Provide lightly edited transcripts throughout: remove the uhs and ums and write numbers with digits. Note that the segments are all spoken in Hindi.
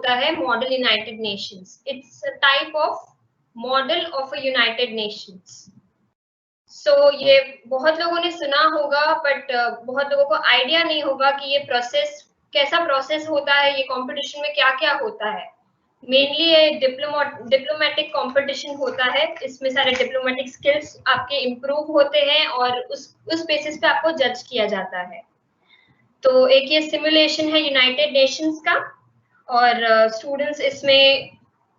होता है model United Nations. It's a type of model of a United Nations. So ये बहुत लोगों ने सुना होगा, बट बहुत लोगों को आइडिया नहीं होगा कि ये प्रोसेस कैसा प्रोसेस होता है, ये कंपटीशन में क्या क्या होता है। मेनली ये डिप्लोमेटिक कंपटीशन होता है। इसमें सारे डिप्लोमेटिक स्किल्स आपके इम्प्रूव होते हैं और उस बेसिस पे आपको जज किया जाता है। तो एक ये सिमुलेशन है यूनाइटेड नेशंस का, और स्टूडेंट्स इसमें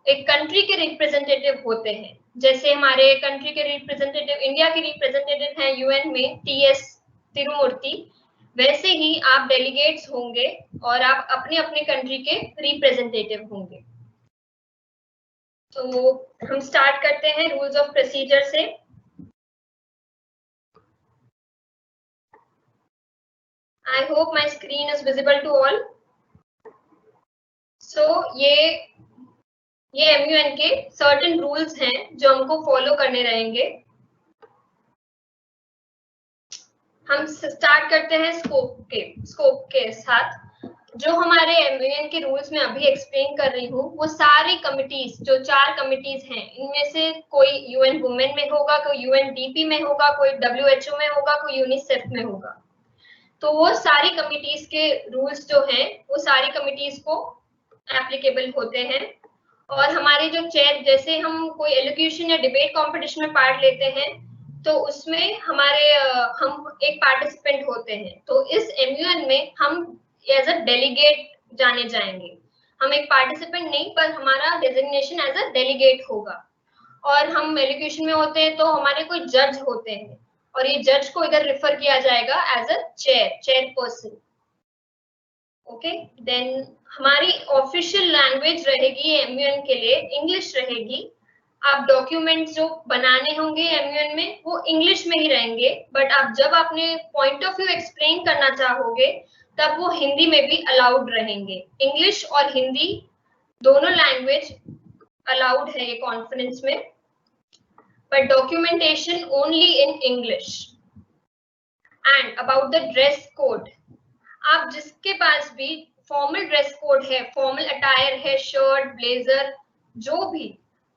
एक कंट्री के रिप्रेजेंटेटिव होते हैं। जैसे हमारे कंट्री के रिप्रेजेंटेटिव, इंडिया के रिप्रेजेंटेटिव हैं यूएन में टीएस तिरुमूर्ति, वैसे ही आप डेलीगेट्स होंगे और आप अपने अपने कंट्री के रिप्रेजेंटेटिव होंगे। तो हम स्टार्ट करते हैं रूल्स ऑफ प्रोसीजर से। I hope my screen is visible to all. So ये MUN के सर्टेन रूल्स हैं जो हमको फॉलो करने रहेंगे। हम स्टार्ट करते हैं स्कोप के साथ। जो हमारे MUN के रूल्स में अभी एक्सप्लेन कर रही हूँ, वो सारी कमिटीज, जो 4 कमिटीज हैं, इनमें से कोई UN वुमेन में होगा, कोई UNDP में होगा, कोई WHO में होगा, कोई यूनिसेफ में होगा। तो वो सारी कमिटीज के रूल्स जो हैं, वो सारी कमिटीज को एप्लीकेबल होते हैं। और हमारे जो चेयर, जैसे हम कोई एलोक्यूशन या डिबेट कंपटीशन में पार्ट लेते हैं, तो उसमें हम एक पार्टिसिपेंट होते हैं। तो इस MUN में हम एज अ डेलीगेट जाने जाएंगे। हम एक पार्टिसिपेंट नहीं, पर हमारा डेजिग्नेशन एज अ डेलीगेट होगा। और हम एलोक्यूशन में होते हैं तो हमारे कोई जज होते हैं, और ये जज को इधर रेफर किया जाएगा as a chairperson. Okay, then हमारी ऑफिशियल लैंग्वेज रहेगी MUN के लिए, इंग्लिश रहेगी। आप डॉक्यूमेंट्स जो बनाने होंगे MUN में, वो इंग्लिश में ही रहेंगे, बट आप जब अपने पॉइंट ऑफ व्यू एक्सप्लेन करना चाहोगे, तब वो हिंदी में भी अलाउड रहेंगे। इंग्लिश और हिंदी दोनों लैंग्वेज अलाउड है ये कॉन्फ्रेंस में, but documentation only in English. And about the dress code, आप जिसके पास भी फॉर्मल ड्रेस कोड है, फॉर्मल अटायर है, शर्ट, ब्लेजर, जो भी,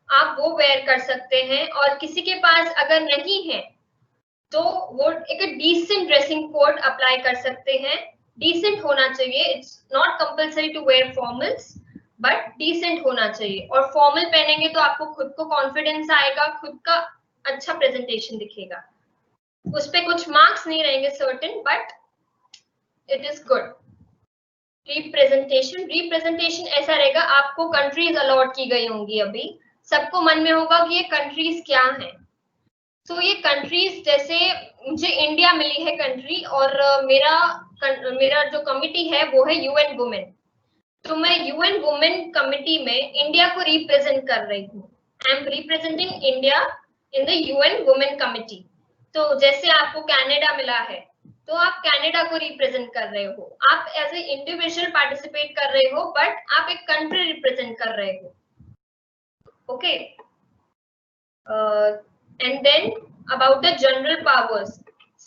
आप वो वेयर कर सकते हैं। और किसी के पास अगर नहीं है, तो वो एक डिसेंट ड्रेसिंग कोड अप्लाई कर सकते हैं। डिसेंट होना चाहिए, it's not compulsory to wear formals, but decent होना चाहिए। और फॉर्मल पहनेंगे तो आपको खुद को कॉन्फिडेंस आएगा, खुद का अच्छा प्रेजेंटेशन दिखेगा। उस पे कुछ मार्क्स नहीं रहेंगे certain, but it is good. Representation ऐसा रहेगा, आपको कंट्रीज अलॉट की गई होंगी। अभी सबको मन में होगा कि ये कंट्रीज क्या हैं। तो ये कंट्रीज, जैसे मुझे इंडिया मिली है कंट्री, और मेरा जो कमिटी है वो है UN वुमेन। तो मैं UN वुमेन कमिटी में इंडिया को रिप्रेजेंट कर रही हूँ। I am representing India in the UN women committee. तो जैसे आपको कनाडा मिला है, तो आप कनाडा को रिप्रेजेंट कर रहे हो। आप एज ए इंडिविजुअल पार्टिसिपेट कर रहे हो, बट आप एक कंट्री रिप्रेजेंट कर रहे हो। Okay, and then about the general powers,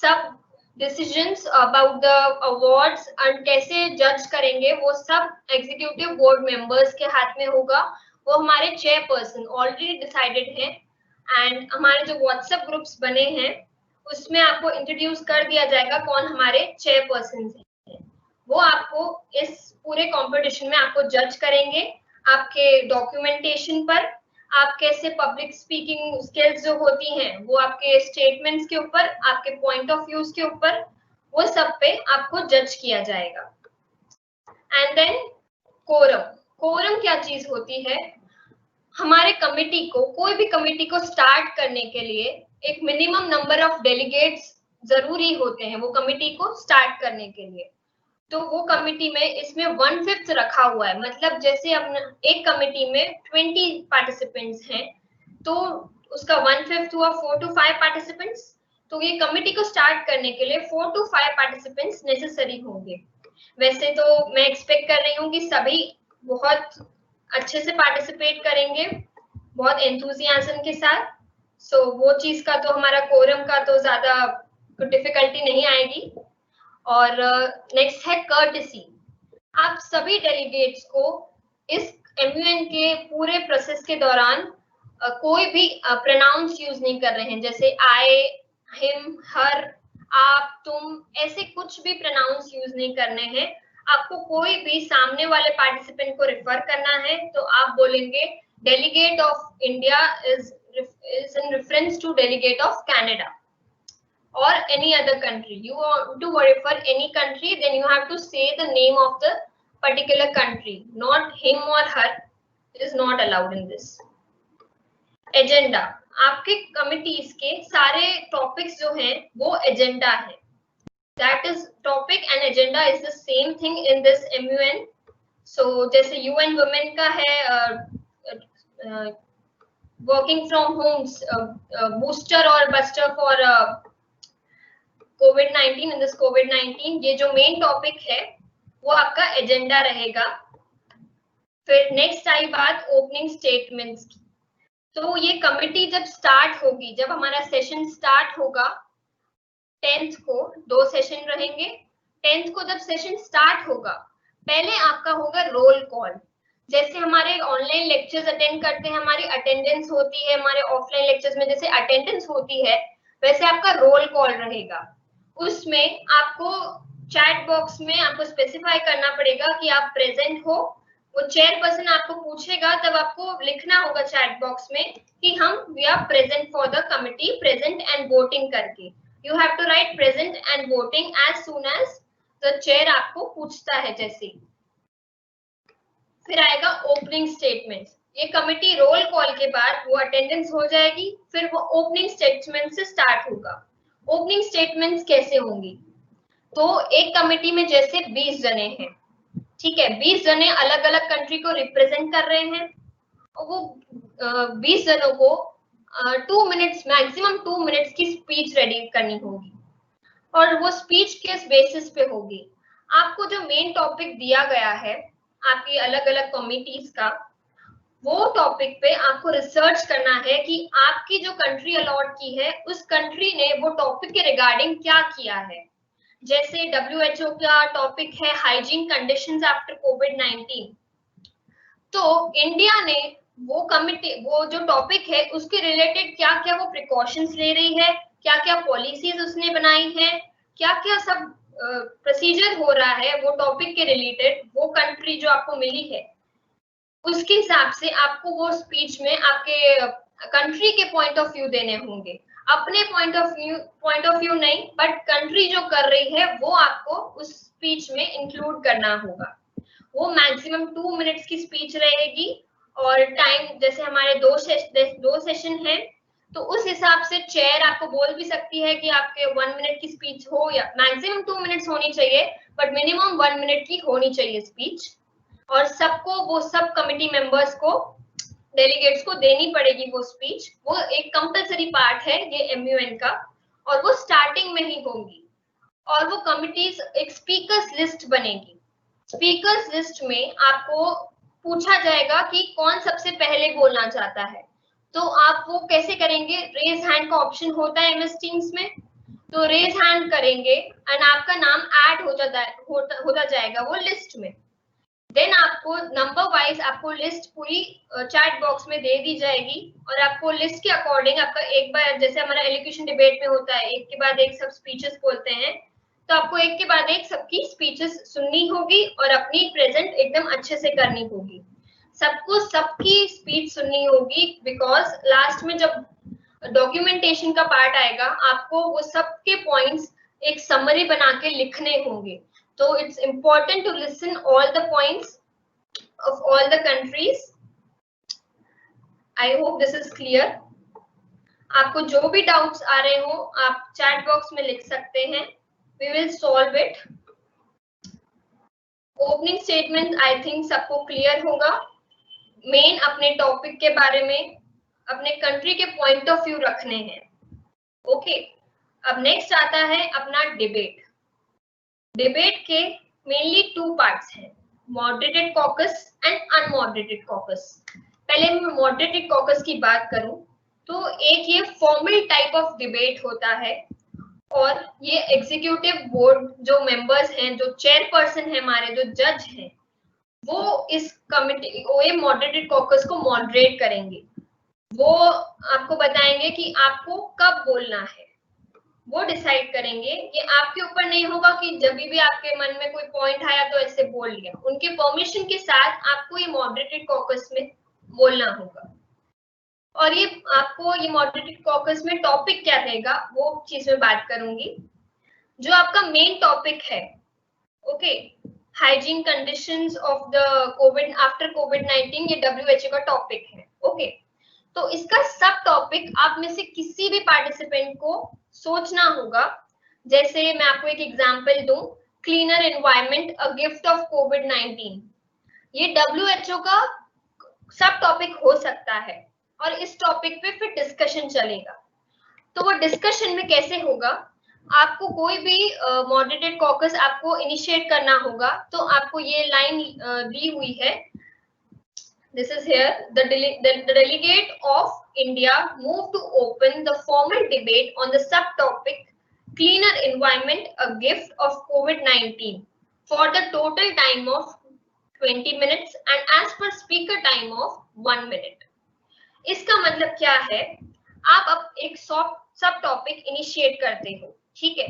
सब decisions about the awards and कैसे जज करेंगे, वो सब एग्जीक्यूटिव बोर्ड मेंबर्स के हाथ में होगा। वो हमारे चेयरपर्सन ऑलरेडी डिसाइडेड हैं। एंड हमारे जो व्हाट्सएप ग्रुप्स बने हैं, उसमें आपको इंट्रोड्यूस कर दिया जाएगा कौन हमारे चेयरपर्सन हैं। वो आपको इस पूरे कंपटीशन में आपको जज करेंगे आपके डॉक्यूमेंटेशन पर, आप कैसे पब्लिक स्पीकिंग स्किल्स जो होती हैं, वो आपके स्टेटमेंट्स के ऊपर, आपके पॉइंट ऑफ व्यूज के ऊपर, वो सब पे आपको जज किया जाएगा। एंड देन कोरम क्या चीज होती है? हमारे कमिटी को, कोई भी कमिटी को स्टार्ट करने के लिए एक मिनिमम नंबर ऑफ डेलीगेट्स जरूरी होते हैं वो कमिटी को स्टार्ट करने के लिए। तो वो कमिटी में इसमें 1/5 रखा हुआ है। मतलब जैसे अब एक कमिटी में 20 पार्टिसिपेंट्स हैं, तो उसका 1/5 हुआ 4 to 5 पार्टिसिपेंट्स। तो ये कमिटी को स्टार्ट करने के लिए 4 to 5 पार्टिसिपेंट्स नेसेसरी होंगे। वैसे तो मैं एक्सपेक्ट कर रही हूँ कि सभी बहुत अच्छे से पार्टिसिपेट करेंगे, बहुत एंथुसियाज्म के साथ। सो वो चीज का तो, हमारा कोरम का तो ज्यादा डिफिकल्टी नहीं आएगी। और नेक्स्ट है कर्टेसी। आप सभी डेलीगेट्स को इस MUN के पूरे प्रोसेस के दौरान कोई भी प्रोनाउंस यूज नहीं कर रहे हैं, जैसे आई, हिम, हर, आप, तुम, ऐसे कुछ भी प्रोनाउंस यूज नहीं करने हैं। आपको कोई भी सामने वाले पार्टिसिपेंट को रेफर करना है तो आप बोलेंगे delegate of India is in reference to delegate of Canada or any other country. You want to refer any country, then you have to say the name of the particular country, not him or her. It is not allowed in this. Agenda. आपके कमिटीज के सारे टॉपिक्स जो हैं वो एजेंडा है. That is topic and agenda is the same thing in this MUN. So जैसे UN Women का है working from homes, booster or buster for COVID-19 in this COVID-19, ये जो मेन टॉपिक है वो आपका एजेंडा रहेगा. फिर नेक्स्ट आई बात ओपनिंग स्टेटमेंट्स की. तो ये कमिटी जब स्टार्ट होगी, जब हमारा सेशन स्टार्ट होगा 10th को, 2 सेशन रहेंगे. 10th को जब सेशन स्टार्ट होगा पहले आपका होगा रोल कॉल. जैसे हमारे ऑनलाइन लेक्चर्स अटेंड करते हैं, हमारी अटेंडेंस होती है, हमारे ऑफलाइन लेक्चर्स में जैसे अटेंडेंस होती है वैसे आपका रोल कॉल रहेगा. उसमें आपको चैट बॉक्स में आपको स्पेसिफाई करना पड़ेगा कि आप प्रेजेंट हो. वो चेयरपर्सन आपको पूछेगा तब आपको लिखना होगा चैट बॉक्स में कि हम we are present for the committee, present and voting करके. You have to write present and voting as soon as the chair आपको पूछता है जैसे. फिर आएगा ओपनिंग स्टेटमेंट्स. ये कमिटी रोल कॉल के बाद वो अटेंडेंस हो जाएगी, फिर वो ओपनिंग स्टेटमेंट से स्टार्ट होगा. ओपनिंग स्टेटमेंट्स कैसे होंगी? तो एक कमिटी में जैसे 20 जने हैं, ठीक है, 20 जने अलग अलग कंट्री को रिप्रेजेंट कर रहे हैं. वो 20 जनों को 2 मिनट्स, मैक्सिमम 2 मिनट्स की स्पीच रेडी करनी होगी और वो स्पीच किस बेसिस पे होगी? आपको जो मेन टॉपिक दिया गया है आपकी अलग अलग कमिटीज का, वो टॉपिक पे आपको रिसर्च करना है कि आपकी जो कंट्री अलॉट की है उस कंट्री ने वो टॉपिक के रिगार्डिंग क्या किया है. जैसे WHO का टॉपिक है हाइजीन कंडीशंस आफ्टर कोविड-19. तो इंडिया ने वो कमिटी, वो जो टॉपिक है उसके रिलेटेड क्या क्या वो प्रिकॉशंस ले रही है, क्या क्या पॉलिसीज उसने बनाई है, क्या क्या सब प्रोसीजर हो रहा है वो टॉपिक के रिलेटेड, वो कंट्री जो आपको मिली है उसके हिसाब से आपको वो स्पीच में आपके कंट्री के पॉइंट ऑफ व्यू देने होंगे. अपने पॉइंट ऑफ व्यू नहीं, बट कंट्री जो कर रही है वो आपको उस स्पीच में इंक्लूड करना होगा. वो मैक्सिमम 2 मिनट्स की स्पीच रहेगी और टाइम जैसे हमारे 2 सेशन है तो उस हिसाब से चेयर आपको बोल भी सकती है कि आपके 1 मिनट की स्पीच हो, या मैक्सिमम 2 मिनट्स होनी चाहिए बट मिनिमम 1 मिनट की होनी चाहिए स्पीच. और सबको, वो सब कमिटी मेंबर्स को, डेलीगेट्स को देनी पड़ेगी वो स्पीच. वो एक कंपलसरी पार्ट है ये MUN का और वो स्टार्टिंग में ही होगी. और वो कमिटीज एक स्पीकर्स लिस्ट बनेगी. स्पीकर्स लिस्ट में आपको पूछा जाएगा कि कौन सबसे पहले बोलना चाहता है. तो आप वो कैसे करेंगे? रेज हैंड का ऑप्शन होता है MS टीम्स में, तो रेज हैंड करेंगे एंड आपका नाम ऐड होता जाएगा वो लिस्ट में. देन आपको नंबर वाइज आपको लिस्ट पूरी चैट बॉक्स में दे दी जाएगी और आपको लिस्ट के अकॉर्डिंग आपका एक बार, जैसे हमारा एलोक्यूशन डिबेट में होता है एक के बाद एक सब स्पीचेस बोलते हैं, तो आपको एक के बाद एक सबकी स्पीचेस सुननी होगी और अपनी प्रेजेंट एकदम अच्छे से करनी होगी. सबको सबकी स्पीच सुननी होगी बिकॉज लास्ट में जब डॉक्यूमेंटेशन का पार्ट आएगा आपको वो सबके पॉइंट्स एक समरी बना के लिखने होंगे. तो it's important to listen all the points of all the countries. I hope this is clear. आपको जो भी डाउट्स आ रहे हो आप चैट बॉक्स में लिख सकते हैं, we will solve it. Opening statement I think सबको क्लियर होगा. मेन अपने टॉपिक के बारे में, अपने कंट्री के पॉइंट ऑफ व्यू रखने हैं. ओके, अब नेक्स्ट आता है अपना डिबेट. डिबेट के मेनली 2 पार्ट्स हैं, मॉडरेटेड कॉकस एंड अनमॉडरेटेड कॉकस. पहले मैं मॉडरेटेड कॉकस की बात करूं तो एक ये फॉर्मल टाइप ऑफ डिबेट होता है और ये एग्जीक्यूटिव बोर्ड जो मेंबर्स हैं, जो चेयरपर्सन है, हमारे जो जज हैं, वो इस कमिटी वो ये मॉडरेटेड कॉकस को मॉडरेट करेंगे। वो आपको बताएंगे कि आपको कब बोलना है, वो डिसाइड करेंगे। ये आपके ऊपर नहीं होगा कि जब भी आपके मन में कोई पॉइंट आया तो ऐसे बोल लिया। उनके परमिशन के साथ आपको ये मॉडरेटेड कॉकस में बोलना होगा। और ये आपको ये मॉडरेटेड कॉकस में टॉपिक क्या रहेगा वो चीज में बात करूंगी। जो आपका मेन टॉपिक है, okay, hygiene conditions of the COVID after कोविड-19, ये WHO का टॉपिक है। ओके, तो इसका सब टॉपिक आप में से किसी भी पार्टिसिपेंट को सोचना होगा। जैसे मैं आपको एक एग्जांपल दूं, cleaner environment a gift of कोविड-19, ये WHO का सब टॉपिक हो सकता है और इस टॉपिक पे फिर डिस्कशन चलेगा। तो वो डिस्कशन में कैसे होगा, आपको कोई भी मॉडरेटेड कॉकस आपको इनिशिएट करना होगा। तो आपको ये लाइन दी हुई है, this is here, the delegate of India moved to open the formal debate on the subtopic cleaner environment, a gift of COVID-19 for the total time of 20 minutes and as per speaker time of 1 minute. इसका मतलब क्या है, आप अब एक सब टॉपिक इनिशिएट करते हो, ठीक है,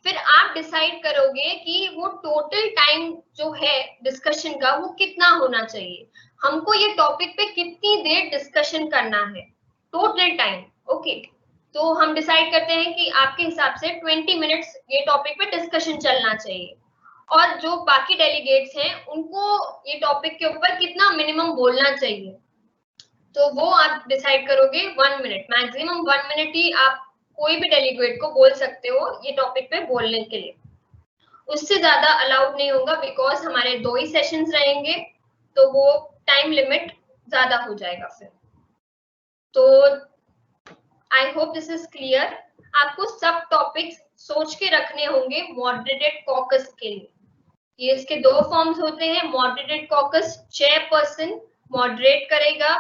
फिर आप डिसाइड करोगे कि वो टोटल टाइम जो है डिस्कशन का वो कितना होना चाहिए, हमको ये टॉपिक पे कितनी देर डिस्कशन करना है, टोटल टाइम। ओके, तो हम डिसाइड करते हैं कि आपके हिसाब से 20 मिनट्स ये टॉपिक पे डिस्कशन चलना चाहिए और जो बाकी डेलीगेट्स हैं उनको ये टॉपिक के ऊपर कितना मिनिमम बोलना चाहिए, तो वो आप डिसाइड करोगे 1 मिनट, मैक्सिमम 1 मिनट ही आप कोई भी डेलीगेट को बोल सकते हो ये टॉपिक पे बोलने के लिए, उससे ज्यादा अलाउड नहीं होगा बिकॉज हमारे 2 ही सेशंस रहेंगे तो वो टाइम लिमिट ज्यादा हो जाएगा फिर। तो आई होप दिस इज क्लियर। आपको सब टॉपिक्स सोच के रखने होंगे मॉडरेटेड कॉकस के लिए। ये इसके 2 फॉर्म्स होते हैं, मॉडरेटेड कॉकस चेयरपर्सन मॉडरेट करेगा,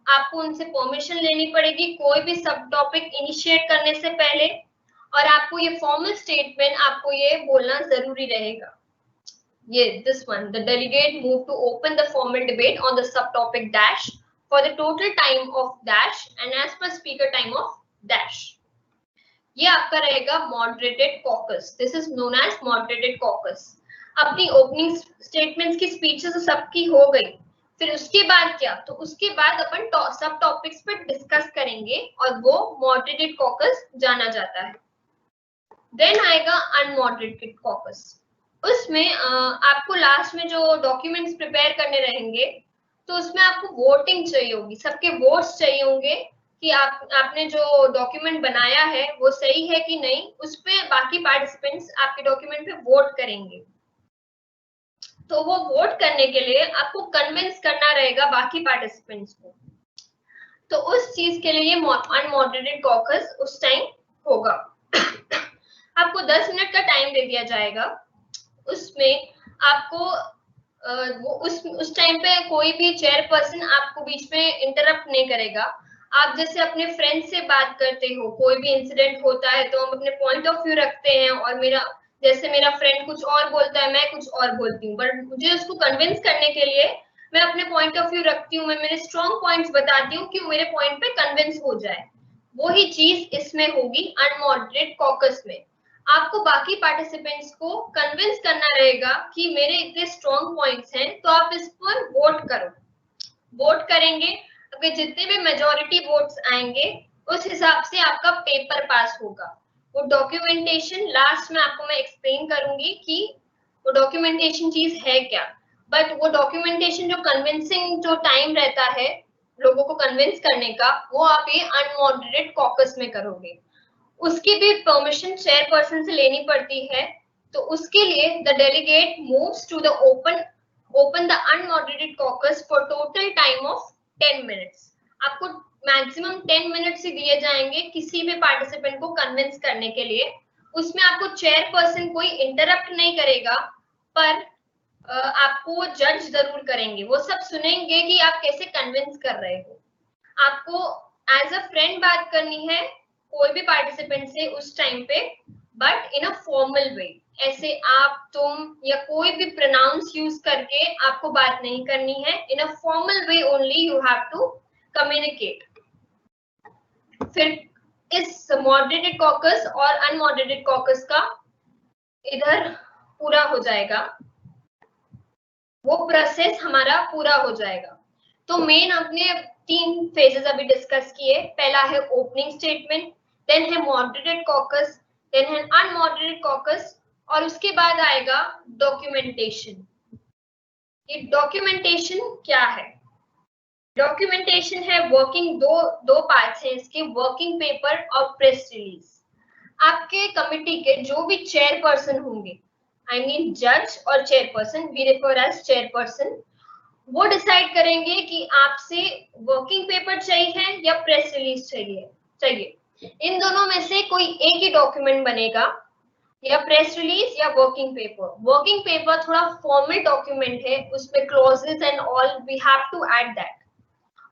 आपको उनसे परमिशन लेनी पड़ेगी कोई भी सब टॉपिक इनिशिएट करने से पहले, और आपको ये फॉर्मल स्टेटमेंट आपको ये बोलना जरूरी रहेगा। ये this one, the delegate move to open the formal debate on the subtopic dash for the total time of dash and as per speaker time of dash. ये आपका रहेगा moderated caucus, this is known as moderated caucus. अपनी ओपनिंग स्टेटमेंट्स की स्पीचेस तो सबकी हो गई, फिर उसके बाद क्या, तो उसके बाद अपन सब टॉपिक्स पे डिस्कस करेंगे और वो मॉडरेटेड कॉकस जाना जाता है। देन आएगा अनमॉडरेटेड कॉकस, उसमें आपको लास्ट में जो डॉक्यूमेंट्स प्रिपेयर करने रहेंगे तो उसमें आपको वोटिंग चाहिए होगी, सबके वोट्स चाहिए होंगे कि आपने जो डॉक्यूमेंट बनाया है वो सही है कि नहीं, उस पे बाकी पार्टिसिपेंट्स आपके डॉक्यूमेंट पे वोट करेंगे। तो वो वोट करने के लिए आपको कन्विंस करना रहेगा बाकी पार्टिसिपेंट्स को, तो उस चीज के लिए अनमॉडरेटेड कॉकस उस टाइम होगा। आपको 10 मिनट का टाइम दे दिया जाएगा, उसमें आपको उस टाइम पे कोई भी चेयरपर्सन आपको बीच में इंटरप्ट नहीं करेगा। आप जैसे अपने फ्रेंड से बात करते हो, कोई भी इंसिडेंट होता है तो हम अपने पॉइंट ऑफ व्यू रखते हैं और मेरा फ्रेंड कुछ और बोलता है, मैं कुछ और बोलती हूँ, बट मुझे उसको कन्विंस करने के लिए मैं अपने पॉइंट ऑफ व्यू रखती हूँ, मैं मेरे स्ट्रॉन्ग पॉइंट्स बताती हूँ कि मेरे पॉइंट पे कन्विंस हो जाए। वही चीज इसमें होगी अनमॉडरेटेड कॉकस में, आपको बाकी पार्टिसिपेंट्स को कन्विंस करना रहेगा कि मेरे इतने स्ट्रॉन्ग पॉइंट्स हैं तो आप इस पर वोट करो। वोट करेंगे, अगर जितने भी मेजॉरिटी वोट्स आएंगे उस हिसाब से आपका पेपर पास होगा। वो डॉक्यूमेंटेशन लास्ट में आपको मैं एक्सप्लेन करूंगी कि वो डॉक्यूमेंटेशन चीज है क्या, बट वो डॉक्यूमेंटेशन जो कन्विंसिंग जो टाइम रहता है लोगों को कन्विंस करने का, वो आप ये अनमॉडरेटेड कॉकस में करोगे। उसकी भी परमिशन चेयरपर्सन से लेनी पड़ती है, तो उसके लिए the delegate moves to the open the unmoderated caucus for total time of 10 minutes. आपको मैक्सिमम 10 मिनट्स ही दिए जाएंगे किसी भी पार्टिसिपेंट को कन्विंस करने के लिए। उसमें आपको चेयरपर्सन कोई इंटरप्ट नहीं करेगा, पर आपको जज जरूर करेंगे, वो सब सुनेंगे कि आप कैसे कन्विंस कर रहे हो। आपको एज अ फ्रेंड बात करनी है कोई भी पार्टिसिपेंट से उस टाइम पे, बट इन अ फॉर्मल वे, ऐसे आप, तुम या कोई भी प्रोनाउंस यूज करके आपको बात नहीं करनी है. In a formal way only you have to communicate. फिर इस मॉडरेटेड कॉकस और अनमॉडरेटेड कॉकस का इधर पूरा हो जाएगा, वो प्रोसेस हमारा पूरा हो जाएगा. तो मेन अपने 3 फेजेस अभी डिस्कस किए. पहला है ओपनिंग स्टेटमेंट, देन है मॉडरेटेड कॉकस, देन है अनमॉडरेटेड कॉकस, और उसके बाद आएगा डॉक्यूमेंटेशन. ये डॉक्यूमेंटेशन क्या है? डॉक्यूमेंटेशन है वर्किंग, दो पार्ट्स हैं इसके, वर्किंग पेपर और प्रेस रिलीज. आपके कमिटी के जो भी चेयरपर्सन होंगे, आई मीन जज और chairperson, we refer as chairperson, वो डिसाइड करेंगे कि आपसे वर्किंग पेपर चाहिए या प्रेस रिलीज चाहिए. इन दोनों में से कोई एक ही डॉक्यूमेंट बनेगा, या प्रेस रिलीज या वर्किंग पेपर. वर्किंग पेपर थोड़ा फॉर्मल डॉक्यूमेंट है, उसमें clauses and all we have to add that.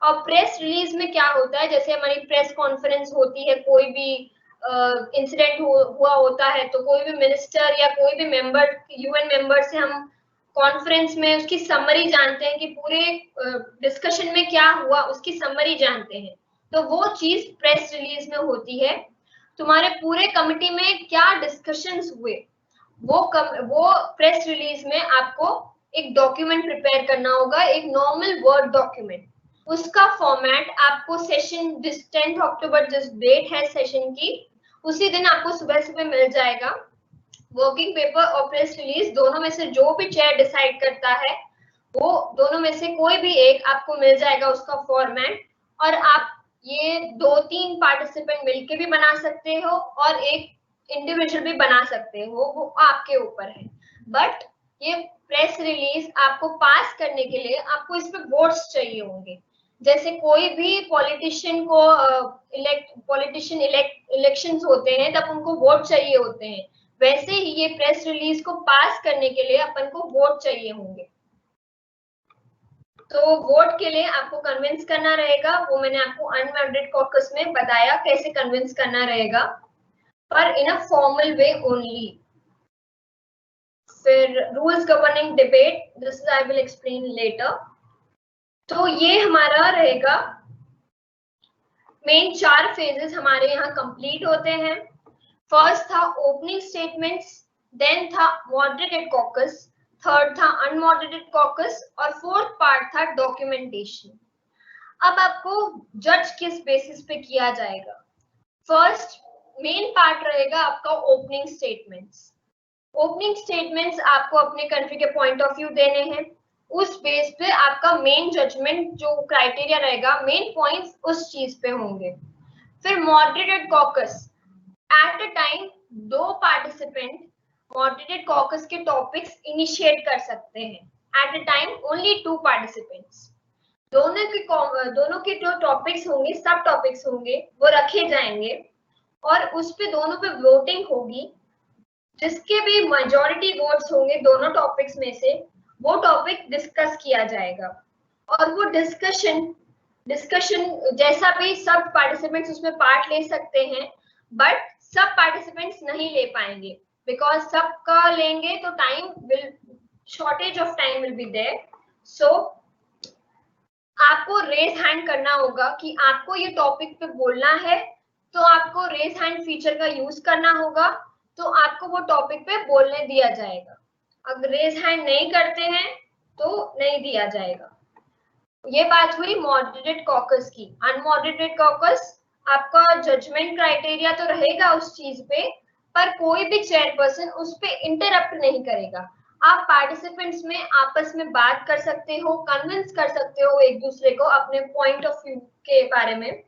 और प्रेस रिलीज में क्या होता है, जैसे हमारी प्रेस कॉन्फ्रेंस होती है, कोई भी इंसिडेंट हुआ होता है, तो कोई भी मिनिस्टर या कोई भी मेंबर, यूएन मेंबर से हम कॉन्फ्रेंस में उसकी समरी जानते हैं कि पूरे डिस्कशन में क्या हुआ, उसकी समरी जानते हैं. तो वो चीज प्रेस रिलीज में होती है. तुम्हारे पूरे कमिटी में क्या डिस्कशंस हुए, वो प्रेस रिलीज में आपको एक डॉक्यूमेंट प्रिपेयर करना होगा, एक नॉर्मल वर्ड डॉक्यूमेंट. उसका फॉर्मेट आपको सेशन 10 अक्टूबर जिस डेट है सेशन की, उसी दिन आपको सुबह सुबह मिल जाएगा. वर्किंग पेपर और प्रेस रिलीज दोनों में से जो भी चेयर डिसाइड करता है, वो दोनों में से कोई भी एक आपको मिल जाएगा उसका फॉर्मेट. और आप ये 2-3 पार्टिसिपेंट मिलके भी बना सकते हो और एक इंडिविजुअल भी बना सकते हो, वो आपके ऊपर है. बट ये प्रेस रिलीज आपको पास करने के लिए आपको इस पे वोट्स चाहिए होंगे. जैसे कोई भी पॉलिटिशियन को इलेक्शंस होते हैं तब उनको वोट चाहिए होते हैं, वैसे ही ये प्रेस रिलीज को पास करने के लिए अपन को वोट चाहिए होंगे. तो वोट के लिए आपको कन्विंस करना रहेगा, वो मैंने आपको अनमॉडरेटेड कॉकस में बताया कैसे कन्विंस करना रहेगा, पर in a formal way only. फिर rules governing debate, this I will explain letter. तो ये हमारा रहेगा, मेन 4 फेजेस हमारे यहाँ कंप्लीट होते हैं. फर्स्ट था ओपनिंग स्टेटमेंट्स, देन था मॉडरेटेड कॉकस, थर्ड था अनमॉडरेटेड कॉकस, और फोर्थ पार्ट था डॉक्यूमेंटेशन. अब आपको जज किस बेसिस पे किया जाएगा? फर्स्ट मेन पार्ट रहेगा आपका ओपनिंग स्टेटमेंट्स. ओपनिंग स्टेटमेंट्स आपको अपने कंट्री के पॉइंट ऑफ व्यू देने हैं. उस बेस पे आपका मेन जजमेंट जो क्राइटेरिया रहेगा, मेन पॉइंट्स उस चीज पे होंगे. फिर moderated caucus, at a time 2 participant moderated caucus के टॉपिक्स इनिशिएट कर सकते हैं. At a time only 2 participants. दोनों के जो टॉपिक्स होंगे, सब टॉपिक्स होंगे, वो रखे जाएंगे और उस पे दोनों पे वोटिंग होगी. जिसके भी मेजॉरिटी वोट्स होंगे दोनों टॉपिक्स में से, वो टॉपिक डिस्कस किया जाएगा. और वो डिस्कशन जैसा भी सब पार्टिसिपेंट्स उसमें पार्ट ले सकते हैं, बट सब पार्टिसिपेंट्स नहीं ले पाएंगे, बिकॉज सबका लेंगे तो shortage of time will be there. So आपको रेज हैंड करना होगा कि आपको ये टॉपिक पे बोलना है, तो आपको रेज हैंड फीचर का यूज करना होगा, तो आपको वो टॉपिक पे बोलने दिया जाएगा. अगर रेज हैंड नहीं करते हैं तो नहीं दिया जाएगा. ये बात हुई मॉडरेटेड कॉकस की. अनमॉडरेटेड कॉकस, आपका जजमेंट क्राइटेरिया तो रहेगा उस चीज पे, पर कोई भी चेयरपर्सन उस पे इंटरप्ट नहीं करेगा. आप पार्टिसिपेंट्स में आपस में बात कर सकते हो, कन्विंस कर सकते हो एक दूसरे को अपने पॉइंट ऑफ व्यू के बारे में,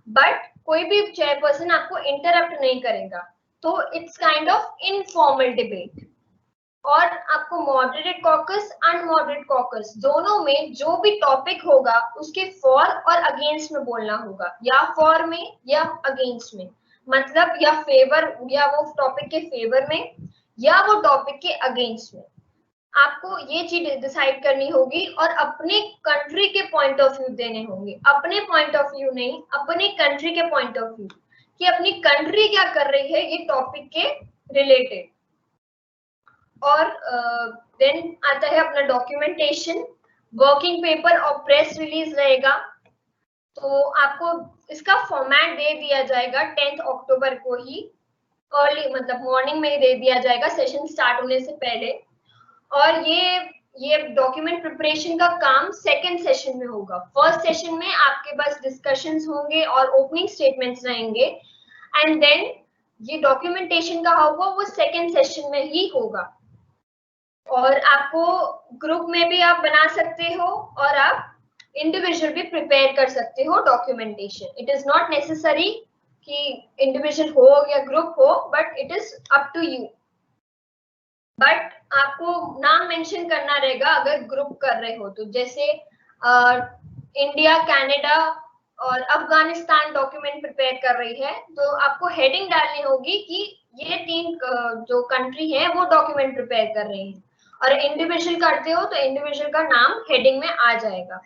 बट कोई भी चेयरपर्सन आपको इंटरप्ट नहीं करेगा. तो it's kind of informal debate. और आपको मॉडरेटेड कॉकस, अनमॉडरेटेड कॉकस दोनों में जो भी टॉपिक होगा उसके फॉर और अगेंस्ट में बोलना होगा, या फॉर में या अगेंस्ट में, मतलब या फेवर, या वो टॉपिक के फेवर में या वो टॉपिक के अगेंस्ट में. आपको ये चीज डिसाइड करनी होगी और अपने कंट्री के पॉइंट ऑफ व्यू देने होंगे. अपने पॉइंट ऑफ व्यू नहीं, अपने कंट्री के पॉइंट ऑफ व्यू, कि अपनी कंट्री क्या कर रही है ये टॉपिक के रिलेटेड. और देन आता है अपना डॉक्यूमेंटेशन, वर्किंग पेपर और प्रेस रिलीज रहेगा। तो आपको इसका फॉर्मेट दे दिया जाएगा 10 अक्टूबर को ही, अर्ली मतलब मॉर्निंग में ही दे दिया जाएगा सेशन स्टार्ट होने से पहले। और ये डॉक्यूमेंट प्रिपरेशन का काम सेकंड सेशन में होगा। फर्स्ट सेशन में आपके पास डिस्कशंस होंगे और ओपनिंग स्टेटमेंट्स रहेंगे, एंड देन ये डॉक्यूमेंटेशन का होगा वो सेकंड सेशन में ही होगा। और आपको ग्रुप में भी आप बना सकते हो और आप इंडिविजुअल भी प्रिपेयर कर सकते हो documentation. It is not necessary कि इंडिविजुअल हो या ग्रुप हो, but it is up to you. But आपको नाम मेंशन करना रहेगा अगर ग्रुप कर रहे हो तो, जैसे इंडिया, कनाडा और अफगानिस्तान डॉक्यूमेंट प्रिपेयर कर रही है, तो आपको हेडिंग डालनी होगी कि ये 3 जो कंट्री है वो डॉक्यूमेंट प्रिपेयर कर रही है। और इंडिविजुअल करते हो तो इंडिविजुअल का नाम हेडिंग में आ जाएगा,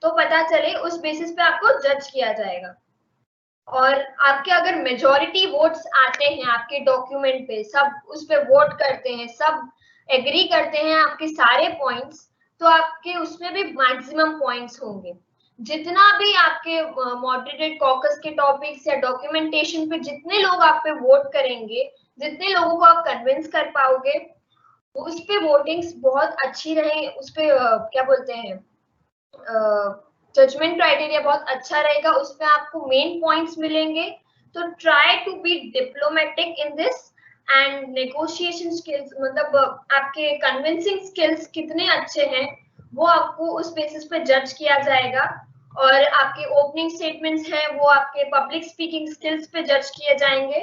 तो पता चले, उस बेसिस पे आपको जज किया जाएगा। और आपके अगर मेजॉरिटी वोट्स आते हैं आपके डॉक्यूमेंट पे, सब उस पे वोट करते हैं, सब एग्री करते हैं आपके सारे पॉइंट्स, तो आपके उसमें भी मैक्सिमम पॉइंट्स होंगे। जितना भी आपके मॉडरेटेड कॉकस के टॉपिक्स या डॉक्यूमेंटेशन पे जितने लोग आप पे वोट करेंगे, जितने लोगों को आप कन्विंस कर पाओगे, उस पे वोटिंग्स बहुत अच्छी रहे, उस पे क्या बोलते हैं, जजमेंट क्राइटेरिया बहुत अच्छा रहेगा, उसमें आपको मेन पॉइंट्स मिलेंगे। तो try to be diplomatic in this, and negotiation skills, मतलब आपके कन्विंसिंग स्किल्स कितने अच्छे हैं वो आपको उस बेसिस पे जज किया जाएगा। और आपके ओपनिंग स्टेटमेंट्स हैं वो आपके पब्लिक स्पीकिंग स्किल्स पे जज किए जाएंगे।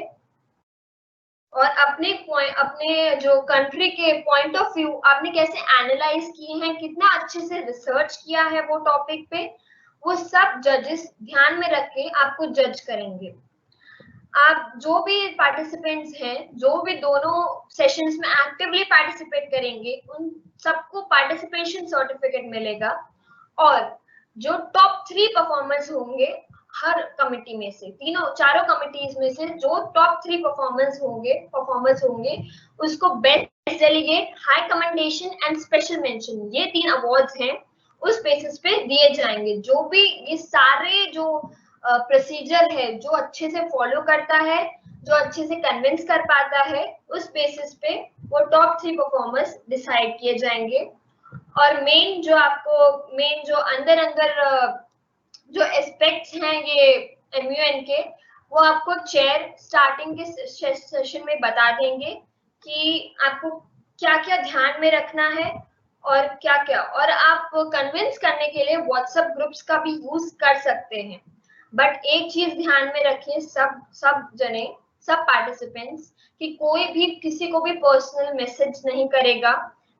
और अपने जो कंट्री के पॉइंट ऑफ व्यू आपने कैसे एनालाइज किए हैं, कितना अच्छे से रिसर्च किया है वो टॉपिक पे, वो सब जजेस ध्यान में रख के आपको जज करेंगे। आप जो भी पार्टिसिपेंट्स हैं, जो भी दोनों सेशंस में एक्टिवली पार्टिसिपेट करेंगे, उन सबको पार्टिसिपेशन सर्टिफिकेट मिलेगा। और जो टॉप 3 परफॉर्मर्स होंगे हर कमिटी में से, चारों कमिटीज में से जो टॉप 3 परफॉर्मर्स होंगे उसको best delegate, high commendation and special mention, ये 3 अवार्ड्स हैं, उस बेसिस पे दिए जाएंगे। जो भी ये सारे जो प्रोसीजर है, जो अच्छे से फॉलो करता है, जो अच्छे से कन्विंस कर पाता है, उस बेसिस पे वो टॉप 3 परफॉर्मर्स डिसाइड किए जाएंगे। और मेन जो अंदर जो एस्पेक्ट्स हैं ये MUN के, वो आपको चेयर स्टार्टिंग के सेशन में बता देंगे कि आपको क्या क्या ध्यान में रखना है और क्या क्या। और आप कन्विंस करने के लिए व्हाट्सएप ग्रुप्स का भी यूज कर सकते हैं। बट एक चीज ध्यान में रखिए सब पार्टिसिपेंट्स, कि कोई भी किसी को भी पर्सनल मैसेज नहीं करेगा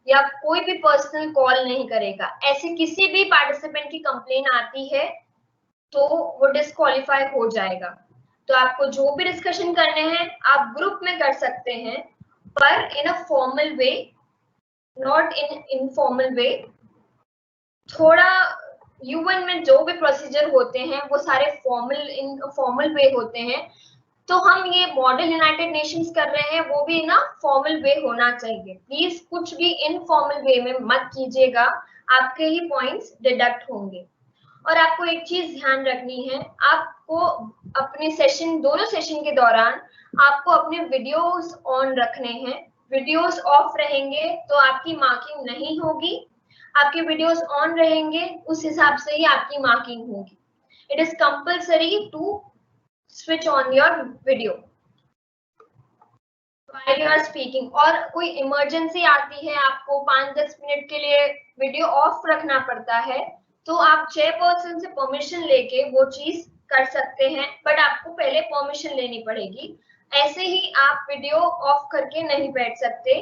या कोई भी पर्सनल कॉल नहीं करेगा। ऐसे किसी भी पार्टिसिपेंट की कंप्लेन आती है तो वो डिस्क्वालीफाई हो जाएगा। तो आपको जो भी डिस्कशन करने हैं आप ग्रुप में कर सकते हैं, पर in a formal way, not in informal way. थोड़ा UN में जो भी प्रोसीजर होते हैं वो सारे फॉर्मल वे होते हैं, तो हम ये मॉडल यूनाइटेड नेशंस कर रहे हैं वो भी ना फॉर्मल वे होना चाहिए। प्लीज कुछ भी इनफॉर्मल वे में मत कीजिएगा, आपके ही पॉइंट्स डिडक्ट होंगे। और आपको एक चीज ध्यान रखनी है, आपको अपने दोनों सेशन के दौरान आपको अपने वीडियोस ऑन रखने हैं। वीडियोस ऑफ रहेंगे तो आपकी मार्किंग नहीं होगी, आपके वीडियोस ऑन रहेंगे उस हिसाब से ही आपकी मार्किंग होगी। It is compulsory to switch on your video while you are speaking। और कोई इमरजेंसी आती है, आपको 5-10 मिनट के लिए वीडियो ऑफ रखना पड़ता है, तो आप चेयरपर्सन से परमिशन लेके वो चीज कर सकते हैं, बट आपको पहले परमिशन लेनी पड़ेगी। ऐसे ही आप वीडियो ऑफ करके नहीं बैठ सकते।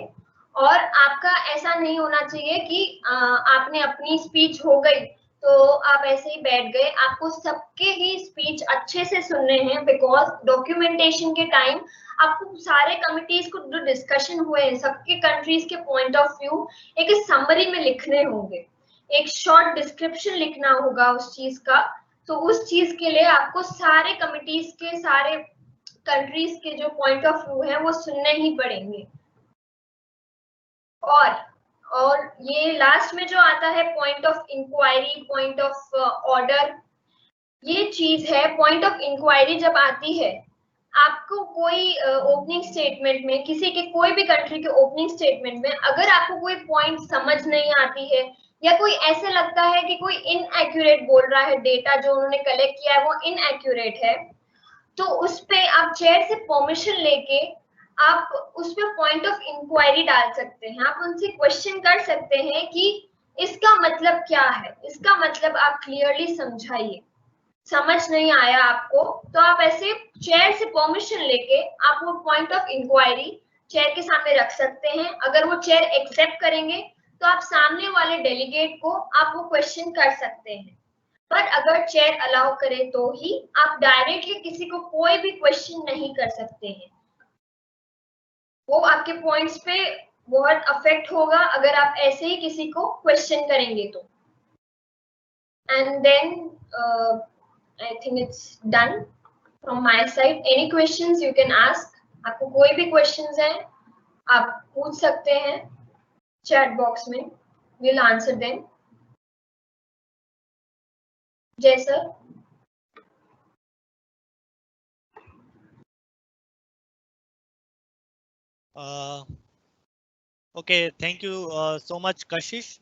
और आपका ऐसा नहीं होना चाहिए कि आपने अपनी स्पीच हो गई तो आप ऐसे ही बैठ गए। आपको सबके ही स्पीच अच्छे से सुनने हैं, बिकॉज डॉक्यूमेंटेशन के टाइम आपको सारे कमिटीज को जो डिस्कशन हुए हैं सबके कंट्रीज के पॉइंट ऑफ व्यू एक समरी में लिखने होंगे, एक शॉर्ट डिस्क्रिप्शन लिखना होगा उस चीज का। तो उस चीज के लिए आपको सारे कमिटीज के, सारे कंट्रीज के जो पॉइंट ऑफ व्यू है वो सुनने ही पड़ेंगे। और ये लास्ट में जो आता है point of inquiry, point of order, ये चीज है। पॉइंट ऑफ इंक्वायरी जब आती है, आपको कोई ओपनिंग स्टेटमेंट में, किसी के कोई भी कंट्री के ओपनिंग स्टेटमेंट में अगर आपको कोई पॉइंट समझ नहीं आती है या कोई ऐसे लगता है कि कोई इनएक्यूरेट बोल रहा है, डेटा जो उन्होंने कलेक्ट किया है वो इनएक्यूरेट है, तो उस पे आप चेयर से परमिशन लेके आप उस पे पॉइंट ऑफ इंक्वायरी डाल सकते हैं। आप उनसे क्वेश्चन कर सकते हैं कि इसका मतलब क्या है, इसका मतलब आप क्लियरली समझाइए। समझ नहीं आया आपको तो आप ऐसे चेयर से परमिशन लेके आप वो पॉइंट ऑफ इंक्वायरी चेयर के सामने रख सकते हैं। अगर वो चेयर एक्सेप्ट करेंगे तो आप सामने वाले डेलीगेट को आप वो क्वेश्चन कर सकते हैं। पर अगर चेयर अलाउ करे तो ही आप डायरेक्टली किसी को कोई भी क्वेश्चन नहीं कर सकते हैं। वो आपके पॉइंट्स पे बहुत अफेक्ट होगा अगर आप ऐसे ही किसी को क्वेश्चन करेंगे तो। And then I think it's done from my side. Any questions you can ask. आपको कोई भी क्वेश्चंस है आप पूछ सकते हैं चैट बॉक्स में, we'll answer them। जय sir. Okay, thank you so much कशिश।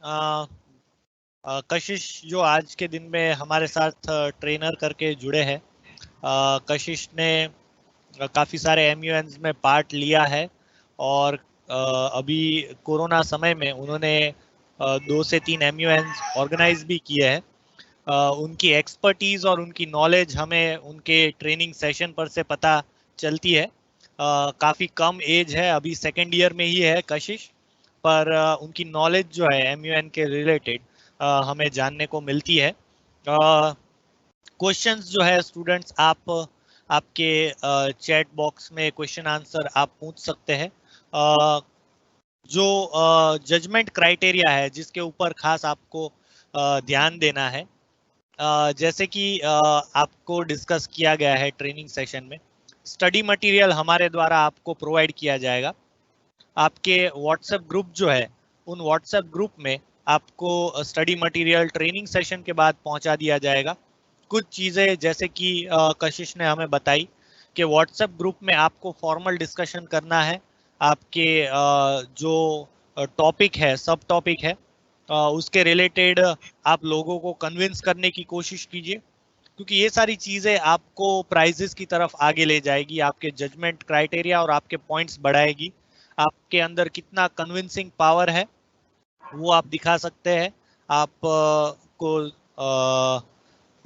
कशिश जो आज के दिन में हमारे साथ ट्रेनर करके जुड़े हैं। कशिश ने काफ़ी सारे MUNs में पार्ट लिया है और अभी कोरोना समय में उन्होंने 2 से 3 MUNs ऑर्गेनाइज भी किए हैं। उनकी एक्सपर्टीज और उनकी नॉलेज हमें उनके ट्रेनिंग सेशन पर से पता चलती है। काफ़ी कम एज है, अभी सेकेंड ईयर में ही है कशिश, पर उनकी नॉलेज जो है MUN के रिलेटेड हमें जानने को मिलती है। क्वेश्चंस जो है स्टूडेंट्स आप आपके चैट बॉक्स में क्वेश्चन आंसर आप पूछ सकते हैं। जो जजमेंट क्राइटेरिया है जिसके ऊपर खास आपको ध्यान देना है, जैसे कि आपको डिस्कस किया गया है ट्रेनिंग सेशन में, स्टडी मटेरियल हमारे द्वारा आपको प्रोवाइड किया जाएगा। आपके व्हाट्सएप ग्रुप जो है, उन व्हाट्सएप ग्रुप में आपको स्टडी मटेरियल ट्रेनिंग सेशन के बाद पहुंचा दिया जाएगा। कुछ चीज़ें जैसे कि कशिश ने हमें बताई कि व्हाट्सएप ग्रुप में आपको फॉर्मल डिस्कशन करना है। आपके जो टॉपिक है, सब टॉपिक है, उसके रिलेटेड आप लोगों को कन्विंस करने की कोशिश कीजिए, क्योंकि ये सारी चीज़ें आपको प्राइजेस की तरफ आगे ले जाएगी, आपके जजमेंट क्राइटेरिया और आपके पॉइंट्स बढ़ाएगी। आपके अंदर कितना कन्विंसिंग पावर है वो आप दिखा सकते हैं। आप को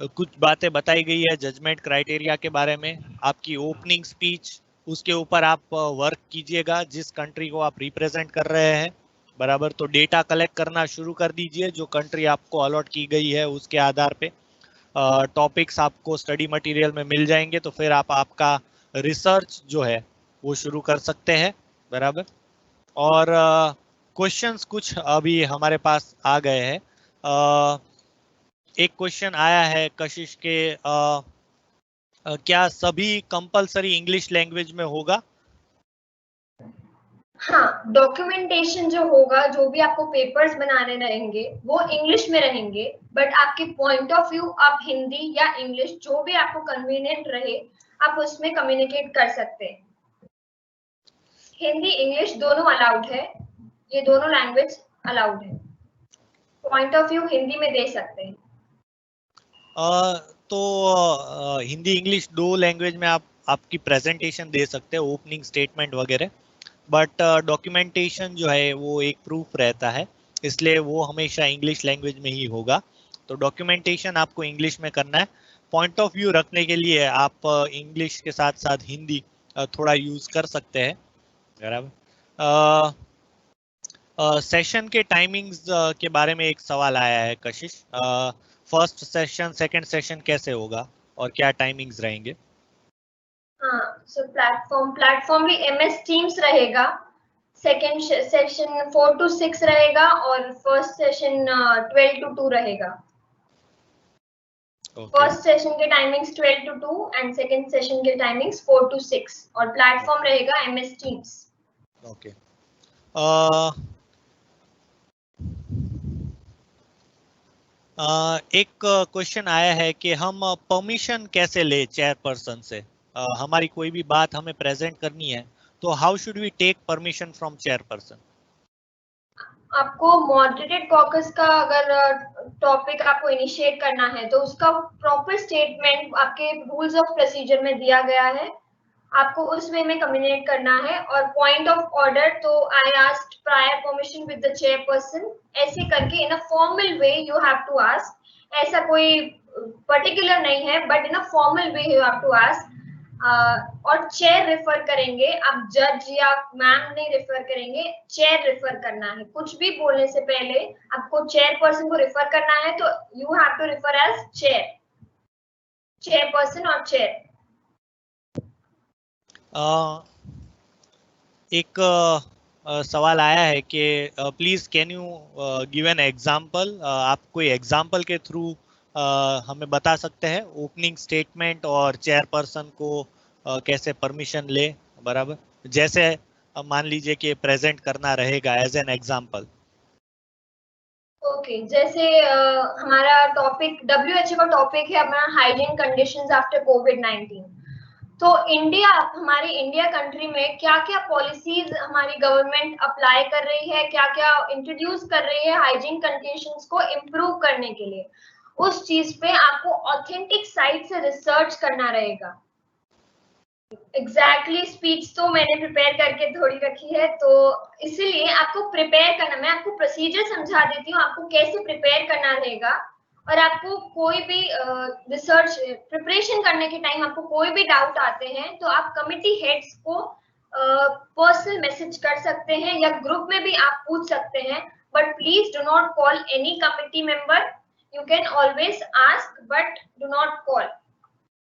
कुछ बातें बताई गई है जजमेंट क्राइटेरिया के बारे में। आपकी ओपनिंग स्पीच, उसके ऊपर आप वर्क कीजिएगा जिस कंट्री को आप रिप्रेजेंट कर रहे हैं, बराबर। तो डेटा कलेक्ट करना शुरू कर दीजिए, जो कंट्री आपको अलॉट की गई है उसके आधार पे टॉपिक्स आपको स्टडी मटेरियल में मिल जाएंगे, तो फिर आप आपका रिसर्च जो है वो शुरू कर सकते हैं, बराबर। और क्वेश्चंस कुछ अभी हमारे पास आ गए हैं। एक क्वेश्चन आया है कशिश के, क्या सभी कंपलसरी इंग्लिश लैंग्वेज में होगा? हाँ, डॉक्यूमेंटेशन जो होगा, जो भी आपको पेपर्स बनाने रहेंगे वो इंग्लिश में रहेंगे, बट आपके पॉइंट ऑफ व्यू आप हिंदी या इंग्लिश जो भी आपको कन्वीनियंट रहे आप उसमें कम्युनिकेट कर सकते हैं। हिंदी इंग्लिश दोनों अलाउड है, ये दोनों लैंग्वेज अलाउड है। पॉइंट ऑफ व्यू हिंदी में दे सकते हैं। तो हिंदी इंग्लिश दो लैंग्वेज में आप आपकी प्रेजेंटेशन दे सकते हैं, ओपनिंग स्टेटमेंट वगैरह, बट डॉक्यूमेंटेशन जो है वो एक प्रूफ रहता है, इसलिए वो हमेशा इंग्लिश लैंग्वेज में ही होगा। तो डॉक्यूमेंटेशन आपको इंग्लिश में करना है। पॉइंट ऑफ व्यू रखने के लिए आप इंग्लिश के साथ साथ हिंदी थोड़ा यूज कर सकते हैं, बराबर। सेशन के टाइमिंग्स के बारे में एक सवाल आया है कशिश। फर्स्ट सेशन, सेकंड सेशन कैसे होगा और क्या टाइमिंग्स रहेंगे? हाँ, सो प्लेटफॉर्म भी MS टीम्स रहेगा। सेकंड सेशन 4 to 6 रहेगा और फर्स्ट सेशन 12 to 2 रहेगा। फर्स्ट सेशन के timings 12 to 2 and second session के टाइमिंग्स 4 to 6 और प्लेटफॉर्म रहेगा MS टीम्स। ओके। एक क्वेश्चन आया है कि हम परमिशन कैसे ले चेयरपर्सन से। हमारी कोई भी बात हमें प्रेजेंट करनी है तो how should we take permission from chairperson. आपको मॉडरेटेड कॉकस का अगर टॉपिक आपको इनिशिएट करना है तो उसका प्रॉपर स्टेटमेंट आपके रूल्स ऑफ प्रोसीजर में दिया गया है, आपको उस वे में कम्युनिकेट करना है। और पॉइंट ऑफ ऑर्डर तो I asked prior permission with the chairperson, ऐसे करके in a formal way you have to ask. ऐसा कोई पर्टिकुलर नहीं है but in a formal way you have to ask. और चेयर रेफर करेंगे, आप जज या मैम नहीं रेफर करेंगे, चेयर रेफर करना है। कुछ भी बोलने से पहले आपको चेयरपर्सन को रेफर करना है तो you have to refer as chair, chairperson और चेयर। एक सवाल आया है कि please can you give an example. आप कोई एग्जांपल के थ्रू हमें बता सकते हैं ओपनिंग स्टेटमेंट और चेयरपर्सन को कैसे परमिशन ले, बराबर जैसे मान लीजिए कि प्रेजेंट करना रहेगा एज एन एग्जांपल। ओके, जैसे हमारा टॉपिक WHO का टॉपिक है अपना हाइजीन कंडीशंस आफ्टर कोविड-19। तो इंडिया, हमारी इंडिया कंट्री में क्या क्या पॉलिसीज हमारी गवर्नमेंट अप्लाई कर रही है, क्या क्या इंट्रोड्यूस कर रही है हाइजीन कंडीशंस को इम्प्रूव करने के लिए, उस चीज पे आपको ऑथेंटिक साइट से रिसर्च करना रहेगा। एग्जैक्टली स्पीच तो मैंने प्रिपेयर करके थोड़ी रखी है, तो इसीलिए आपको प्रिपेयर करना, मैं आपको प्रोसीजर समझा देती हूँ आपको कैसे प्रिपेयर करना रहेगा। और आपको कोई भी रिसर्च प्रिपरेशन करने के टाइम आपको कोई भी डाउट आते हैं तो आप कमिटी हेड्स को पर्सनल मैसेज कर सकते हैं या ग्रुप में भी आप पूछ सकते हैं, but please do not call any committee member. You can always ask but do not call.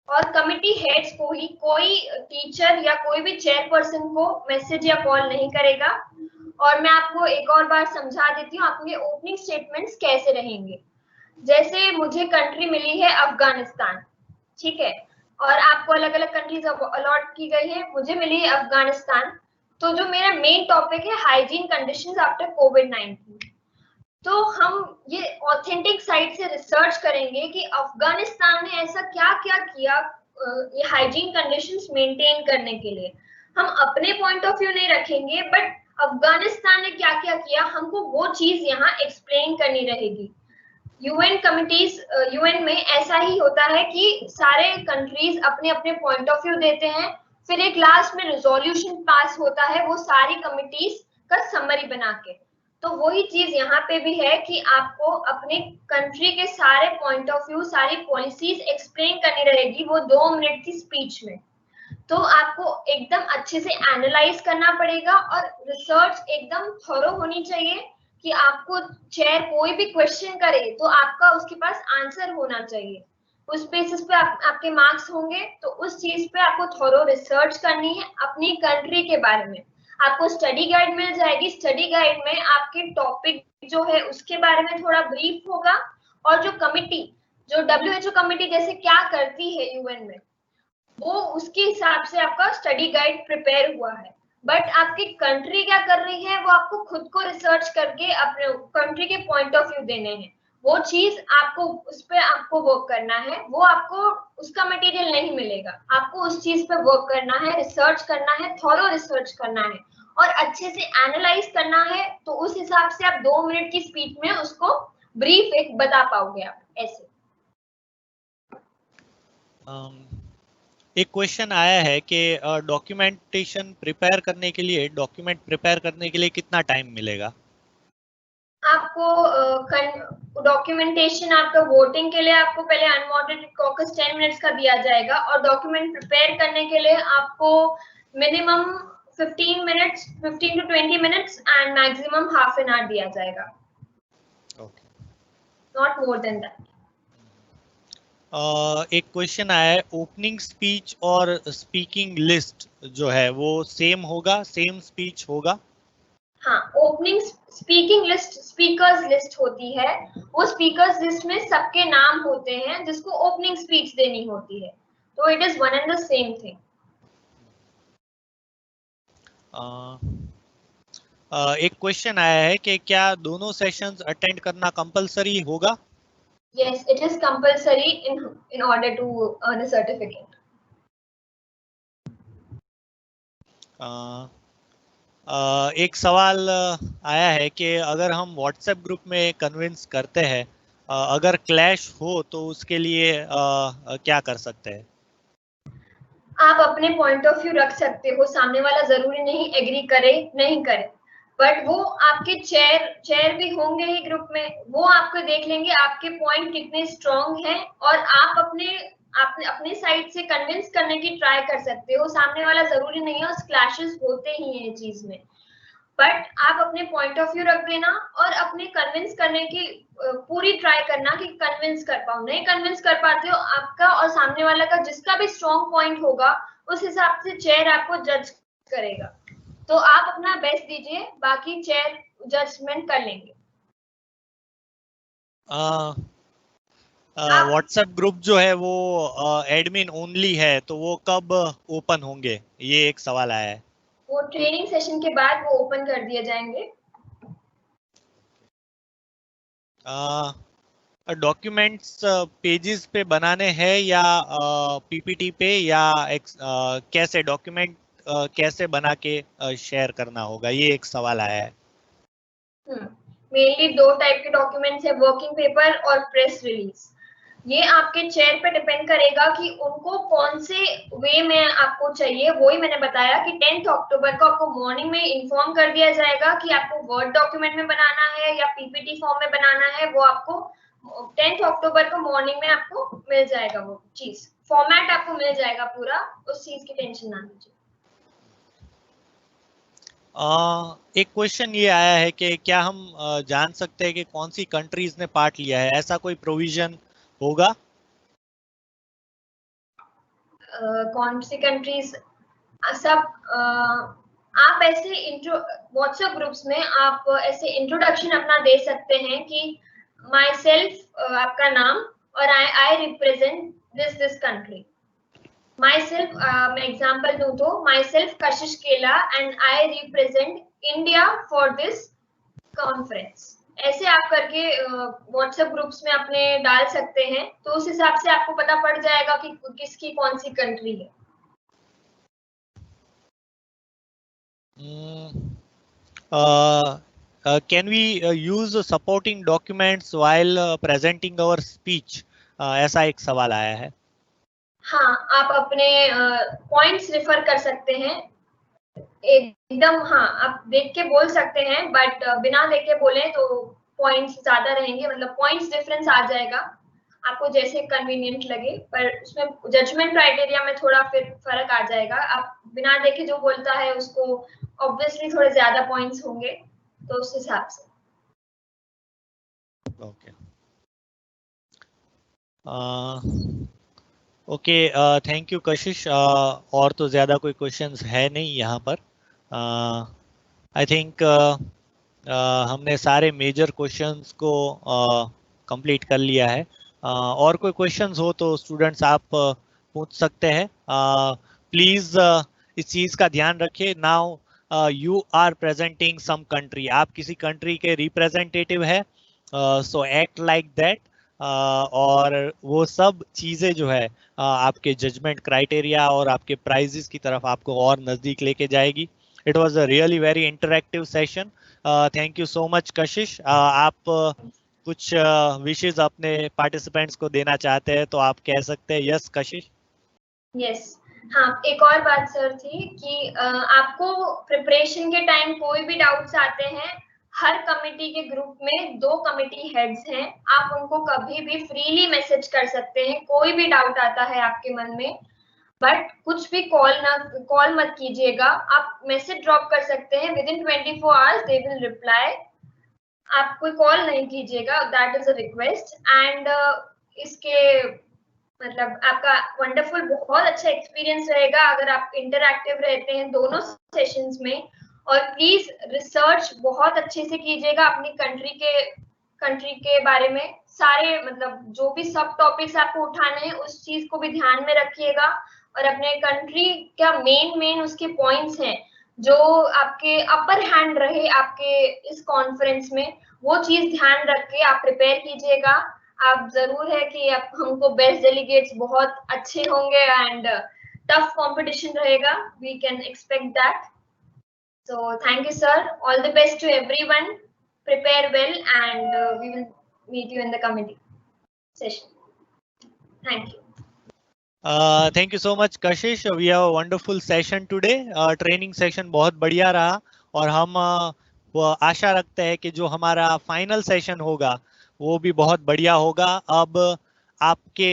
और कमिटी हेड्स को ही कोई टीचर या कोई भी चेयरपर्सन को मैसेज या कॉल नहीं करेगा। और मैं आपको एक और बार समझा देती हूँ आपके ओपनिंग स्टेटमेंट्स कैसे रहेंगे। जैसे मुझे कंट्री मिली है अफगानिस्तान, ठीक है, और आपको अलग अलग कंट्रीज अलॉट की गई है, मुझे मिली है अफगानिस्तान। तो जो मेरा मेन टॉपिक है हाइजीन कंडीशंस आफ्टर कोविड-19, तो हम ये ऑथेंटिक साइट से रिसर्च करेंगे कि अफगानिस्तान ने ऐसा क्या क्या किया ये हाइजीन कंडीशंस मेंटेन करने के लिए। हम अपने पॉइंट ऑफ व्यू नहीं रखेंगे बट अफगानिस्तान ने क्या क्या किया हमको वो चीज यहाँ एक्सप्लेन करनी रहेगी। यूएन कमिटीज, यूएन में ऐसा ही होता है कि सारे कंट्रीज अपने अपने पॉइंट ऑफ व्यू देते हैं, फिर एक लास्ट में रिजोल्यूशन पास होता है वो सारी कमिटीज का समरी बना के। तो वही चीज यहाँ पे भी है कि आपको अपने कंट्री के सारे पॉइंट ऑफ व्यू, सारी पॉलिसीज एक्सप्लेन करनी रहेगी वो 2 मिनट की स्पीच में। तो आपको एकदम अच्छे से एनालाइज करना पड़ेगा और रिसर्च एकदम थॉरो होनी चाहिए कि आपको चेयर कोई भी क्वेश्चन करे तो आपका उसके पास आंसर होना चाहिए। उस बेसिस पे आपके मार्क्स होंगे। तो उस चीज पे आपको थॉरो रिसर्च करनी है अपनी कंट्री के बारे में। आपको स्टडी गाइड मिल जाएगी, स्टडी गाइड में आपके टॉपिक जो है उसके बारे में थोड़ा ब्रीफ होगा। और जो कमिटी, जो WHO कमिटी जैसे क्या करती है यूएन में, वो उसके हिसाब से आपका स्टडी गाइड प्रिपेयर हुआ है। बट आपकी कंट्री क्या कर रही है वो आपको खुद को रिसर्च करके अपने कंट्री के पॉइंट ऑफ व्यू देने हैं। वो चीज आपको उस पर आपको वर्क करना है, वो आपको उसका मटेरियल नहीं मिलेगा, आपको उस चीज पे वर्क करना है, रिसर्च करना है, थॉरो रिसर्च करना है और अच्छे से एनालाइज करना है। तो उस हिसाब से आप 2 मिनट की स्पीच में उसको ब्रीफ एक बता पाओगे आप ऐसे। एक क्वेश्चन आया है कि डॉक्यूमेंटेशन प्रिपेयर करने के लिए, डॉक्यूमेंट प्रिपेयर करने के लिए कितना टाइम मिलेगा। आपको डॉक्यूमेंटेशन आपका वोटिंग के लिए आपको पहले अनमॉडरेटेड कॉकस 10 मिनट्स का दिया जाएगा और डॉक्यूमेंट प्रिपेयर करने के लिए आपको minimum 15 minutes, 15 to 20 minutes and maximum half an hour दिया जाएगा। Okay, not more than that. एक क्वेश्चन आया है ओपनिंग स्पीच और स्पीकिंग लिस्ट जो है वो सेम होगा, सेम स्पीच होगा। हाँ, opening speaking list speakers list होती है, वो स्पीकर्स लिस्ट में सबके नाम होते हैं जिसको ओपनिंग स्पीच देनी होती है, तो it is one and the same thing. एक क्वेश्चन आया है कि क्या दोनों सेशंस अटेंड करना कंपलसरी होगा। Yes, it is compulsory in order to earn a certificate. एक सवाल आया है कि अगर हम व्हाट्सएप ग्रुप में कन्विंस करते हैं, अगर क्लैश हो तो उसके लिए क्या कर सकते हैं? आप अपने पॉइंट ऑफ व्यू रख सकते हो, सामने वाला जरूरी नहीं एग्री करे नहीं करे, बट वो आपके चेयर भी होंगे ही ग्रुप में, वो आपको देख लेंगे आपके पॉइंट कितने स्ट्रांग हैं और आप अपने साइड से कन्विंस करने की ट्राई कर सकते हो। सामने वाला जरूरी नहीं है, उस क्लैशेस होते ही हैं चीज में, बट आप अपने पॉइंट ऑफ व्यू रख देना और अपने कन्विंस करने की पूरी ट्राई करना कि कन्विंस कर पाओ। नहीं कन्विंस कर पाते हो, आपका और सामने वाला का जिसका भी स्ट्रॉन्ग पॉइंट होगा उस हिसाब से चेयर आपको जज करेगा। तो आप अपना बेस्ट दीजिए, बाकी चेयर जजमेंट कर लेंगे। व्हाट्सएप ग्रुप जो है वो एडमिन ओनली है, तो वो कब ओपन होंगे, ये एक सवाल आया है। वो ट्रेनिंग सेशन के बाद वो ओपन कर दिए जाएंगे। डॉक्यूमेंट्स पेजेस पे बनाने हैं या पीपीटी पे, या कैसे डॉक्यूमेंट कैसे बना के शेयर करना होगा, ये एक सवाल आया है। मेनली दो टाइप के डॉक्यूमेंट्स है, वर्किंग पेपर और प्रेस रिलीज। ये आपके चेयर पे डिपेंड करेगा कि उनको कौन से वे में आपको चाहिए। वही मैंने बताया कि 10 अक्टूबर को आपको मॉर्निंग में इन्फॉर्म कर दिया जाएगा कि आपको वर्ड डॉक्यूमेंट में बनाना है या पीपीटी फॉर्म में बनाना है। वो आपको 10 अक्टूबर को मॉर्निंग में आपको मिल जाएगा, वो चीज फॉर्मेट आपको मिल जाएगा पूरा, उस चीज की टेंशन ना लीजिए। एक क्वेश्चन ये आया है कि क्या हम जान सकते हैं कि कौन सी कंट्रीज ने पार्ट लिया है, ऐसा कोई प्रोविजन होगा? कौन सी कंट्रीज सब आप ऐसे व्हाट्सएप ग्रुप्स में आप ऐसे इंट्रोडक्शन अपना दे सकते हैं कि माई सेल्फ आपका नाम और I represent this country. My self मैं एग्जाम्पल दूं तो माई सेल्फ कशिश केला and I represent India for this conference. ऐसे आप करके व्हाट्सएप ग्रुप्स में अपने डाल सकते हैं, तो उस हिसाब से आपको पता पड़ जाएगा कि किसकी कौन सी कंट्री है। Can we use supporting documents while presenting our speech? ऐसा एक सवाल आया है। हाँ, आप अपने पॉइंट्स रेफर कर सकते हैं एकदम। हाँ, आप देख के बोल सकते हैं, बट बिना देख के बोले तो पॉइंट्स ज्यादा रहेंगे, मतलब पॉइंट्स डिफरेंस आ जाएगा आपको जैसे कन्वीनियंट लगे, पर उसमें जजमेंट क्राइटेरिया में थोड़ा फिर फर्क आ जाएगा। आप बिना देखे जो बोलता है उसको ऑब्वियसली थोड़े ज्यादा पॉइंट्स होंगे, तो उस हिसाब से। ओके ओके, थैंक यू कशिश। और तो ज़्यादा कोई क्वेश्चंस है नहीं यहाँ पर। आई थिंक हमने सारे मेजर क्वेश्चंस को कंप्लीट कर लिया है। और कोई क्वेश्चंस हो तो स्टूडेंट्स आप पूछ सकते हैं। प्लीज़ इस चीज़ का ध्यान रखिए, now you are presenting some country, आप किसी कंट्री के रिप्रेजेंटेटिव है, सो एक्ट लाइक दैट। और वो सब चीज़ें जो है आपके जजमेंट क्राइटेरिया और आपके प्राइजेस की तरफ आपको और नज़दीक लेके जाएगी। It was a really very interactive session. Thank you so much कशिश। आप कुछ विशेष अपने पार्टिसिपेंट्स को देना चाहते हैं तो आप कह सकते हैं। यस कशिश। यस, हाँ, एक और बात सर थी कि आपको प्रिपरेशन के टाइम कोई भी डाउट्स आते हैं, हर कमेटी के ग्रुप में 2 कमेटी हेड्स हैं, आप उनको कभी भी फ्रीली मैसेज कर सकते हैं। कोई भी डाउट आता है आपके मन में, बट कुछ भी कॉल मत कीजिएगा, आप मैसेज ड्रॉप कर सकते हैं। Within 24 hours they will reply. आप कोई कॉल नहीं कीजिएगा, that is a request. And इसके मतलब आपका वंडरफुल बहुत अच्छा एक्सपीरियंस रहेगा अगर आप इंटरैक्टिव रहते हैं दोनों सेशंस में। और प्लीज रिसर्च बहुत अच्छे से कीजिएगा अपनी कंट्री के बारे में। सारे मतलब जो भी सब टॉपिक्स आपको उठाने हैं उस चीज को भी ध्यान में रखिएगा, और अपने कंट्री का मेन उसके पॉइंट्स हैं जो आपके अपर हैंड रहे आपके इस कॉन्फ्रेंस में, वो चीज ध्यान रख के आप प्रिपेयर कीजिएगा। आप जरूर है कि आप हमको बेस्ट डेलीगेट्स बहुत अच्छे होंगे एंड टफ कंपटीशन रहेगा, we can expect that. So thank you, sir. All the best to everyone. Prepare well, and we will meet you in the committee session. Thank you. Thank you so much, Kashish. We have a wonderful session today. Training session बहुत बढ़िया रहा और हम वो आशा रखते हैं कि जो हमारा फाइनल सेशन होगा वो भी बहुत बढ़िया होगा. अब आपके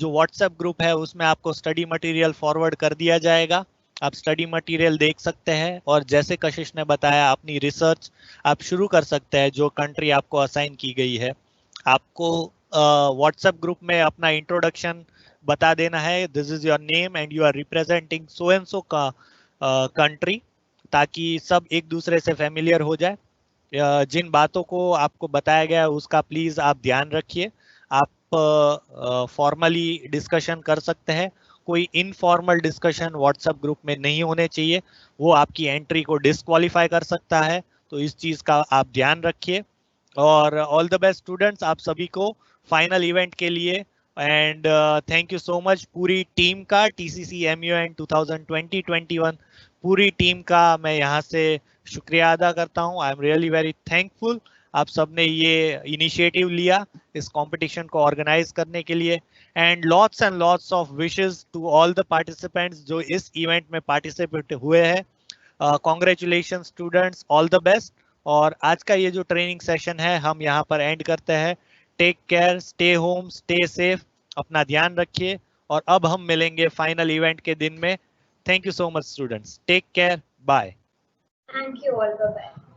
जो व्हाट्सएप ग्रुप है उसमें आपको स्टडी मटेरियल फॉरवर्ड कर दिया जाएगा. आप स्टडी मटेरियल देख सकते हैं और जैसे कशिश ने बताया अपनी रिसर्च आप शुरू कर सकते हैं जो कंट्री आपको असाइन की गई है. आपको व्हाट्सएप ग्रुप में अपना इंट्रोडक्शन बता देना है, this is your name and you are representing so and so का कंट्री, ताकि सब एक दूसरे से फेमिलियर हो जाए. जिन बातों को आपको बताया गया है उसका प्लीज आप ध्यान रखिए. आप फॉर्मली डिस्कशन कर सकते हैं, कोई इनफॉर्मल डिस्कशन व्हाट्सएप ग्रुप में नहीं होने चाहिए, वो आपकी एंट्री को डिस्क्वालीफाई कर सकता है. तो इस चीज का आप ध्यान रखिए. और ऑल द बेस्ट स्टूडेंट्स आप सभी को फाइनल इवेंट के लिए. And thank you so much पूरी टीम का, TCC MUN 2020-21 पूरी टीम का मैं यहाँ से शुक्रिया अदा करता हूँ. I am really very thankful. आप सबने ये इनिशिएटिव लिया इस कंपटीशन को ऑर्गेनाइज करने के लिए. And lots of wishes to all the participants जो इस इवेंट में पार्टिसिपेट हुए हैं. Congratulation students, all the best. और आज का ये जो ट्रेनिंग सेशन है हम यहाँ पर एंड करते हैं. Take care, stay home, stay safe, अपना ध्यान रखिए. और अब हम मिलेंगे फाइनल इवेंट के दिन में. Thank you so much students, take care, bye. Thank you all. Bye bye.